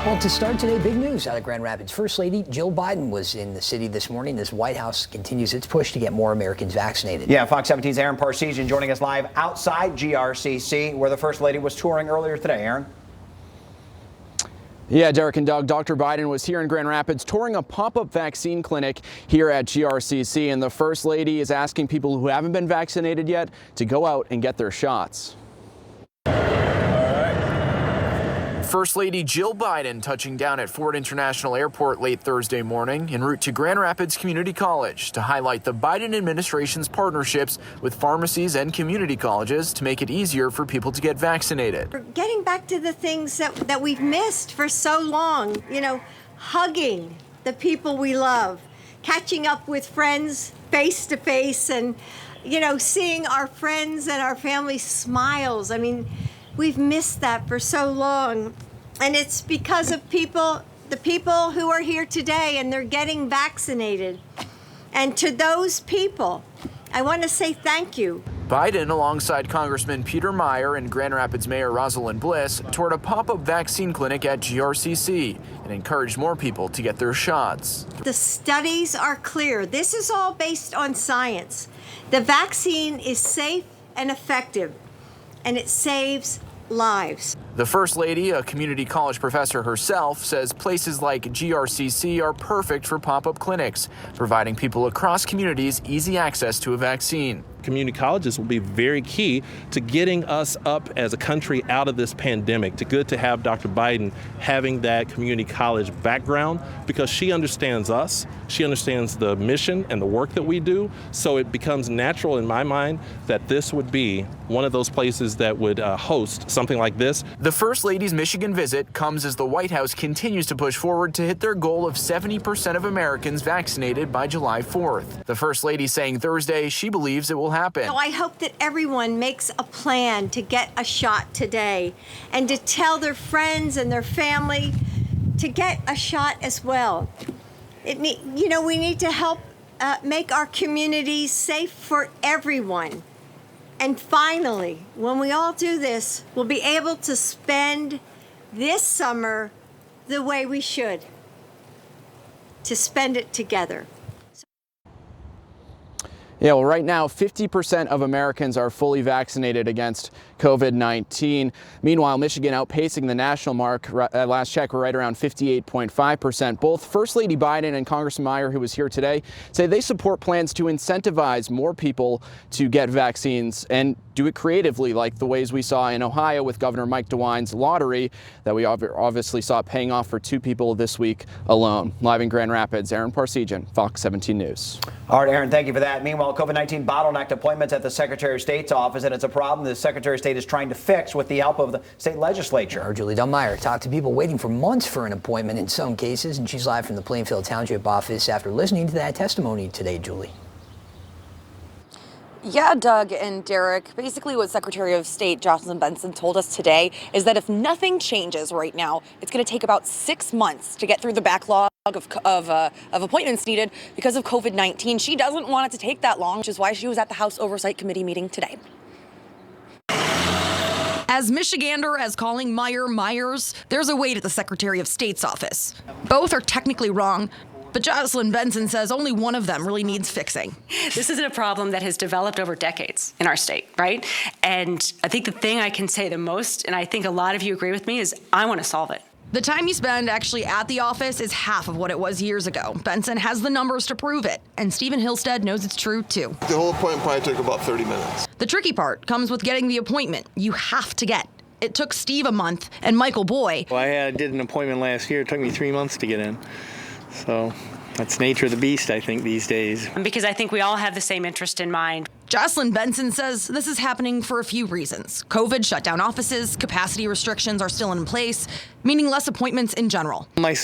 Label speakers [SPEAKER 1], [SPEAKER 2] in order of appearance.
[SPEAKER 1] Well, to start today, big news out of Grand Rapids. First Lady Jill Biden was in the city this morning as White House continues its push to get more Americans vaccinated.
[SPEAKER 2] Yeah, Fox 17's Aaron Parsegian joining us live outside GRCC, where the First Lady was touring earlier today. Aaron?
[SPEAKER 3] Yeah, Derek and Doug, Dr. Biden was here in Grand Rapids touring a pop-up vaccine clinic here at GRCC, and the First Lady is asking people who haven't been vaccinated yet to go out and get their shots. First Lady Jill Biden touching down at Ford International Airport late Thursday morning en route to Grand Rapids Community College to highlight the Biden administration's partnerships with pharmacies and community colleges to make it easier for people to get vaccinated.
[SPEAKER 4] We're getting back to the things that we've missed for so long, hugging the people we love, catching up with friends face to face and, seeing our friends and our family smiles. I mean, we've missed that for so long, and it's because of the people who are here today, and they're getting vaccinated. And to those people, I want to say thank you.
[SPEAKER 3] Biden, alongside Congressman Peter Meijer and Grand Rapids Mayor Rosalind Bliss, toured a pop-up vaccine clinic at GRCC and encouraged more people to get their shots.
[SPEAKER 4] The studies are clear. This is all based on science. The vaccine is safe and effective, and it saves lives.
[SPEAKER 3] The First Lady, a community college professor herself, says places like GRCC are perfect for pop-up clinics, providing people across communities easy access to a vaccine.
[SPEAKER 5] Community colleges will be very key to getting us up as a country out of this pandemic. It's good to have Dr. Biden having that community college background because she understands us, she understands the mission and the work that we do, so it becomes natural in my mind that this would be one of those places that would host something like this.
[SPEAKER 3] The First Lady's Michigan visit comes as the White House continues to push forward to hit their goal of 70% of Americans vaccinated by July 4th. The First Lady saying Thursday she believes it will happen.
[SPEAKER 4] So I hope that everyone makes a plan to get a shot today and to tell their friends and their family to get a shot as well. We need to help make our communities safe for everyone. And finally, when we all do this, we'll be able to spend this summer the way we should, to spend it together.
[SPEAKER 3] Yeah, well, right now, 50% of Americans are fully vaccinated against COVID-19. Meanwhile, Michigan outpacing the national mark. At last check, we're right around 58.5%. Both First Lady Biden and Congressman Meijer, who was here today, say they support plans to incentivize more people to get vaccines and do it creatively, like the ways we saw in Ohio with Governor Mike DeWine's lottery that we obviously saw paying off for 2 people this week alone. Live in Grand Rapids, Aaron Parsegian, Fox 17 News.
[SPEAKER 2] All right, Aaron, thank you for that. Meanwhile, COVID-19 bottlenecked appointments at the Secretary of State's office, and it's a problem the Secretary of State is trying to fix with the help of the state legislature.
[SPEAKER 1] Our Julie Dunmeyer talked to people waiting for months for an appointment in some cases, and she's live from the Plainfield Township office after listening to that testimony today, Julie.
[SPEAKER 6] Yeah, Doug and Derek, basically what Secretary of State Jocelyn Benson told us today is that if nothing changes right now, it's going to take about 6 months to get through the backlog of appointments needed because of COVID-19. She doesn't want it to take that long, which is why she was at the House Oversight Committee meeting today.
[SPEAKER 7] As Michigander as calling Meijer Myers, there's a wait at the Secretary of State's office. Both are technically wrong, but Jocelyn Benson says only one of them really needs fixing.
[SPEAKER 8] This is a problem that has developed over decades in our state, right? And I think the thing I can say the most, and I think a lot of you agree with me, is I want to solve it.
[SPEAKER 7] The time you spend actually at the office is half of what it was years ago. Benson has the numbers to prove it, and Stephen Hillstead knows it's true, too.
[SPEAKER 9] The whole appointment probably took about 30 minutes.
[SPEAKER 7] The tricky part comes with getting the appointment you have to get. It took Steve a month, and Michael Boy.
[SPEAKER 10] Well, I did an appointment last year. It took me 3 months to get in. So that's nature of the beast, I think, these days.
[SPEAKER 8] Because I think we all have the same interest in mind.
[SPEAKER 7] Jocelyn Benson says this is happening for a few reasons. COVID shut down offices, capacity restrictions are still in place, meaning less appointments in general.
[SPEAKER 10] My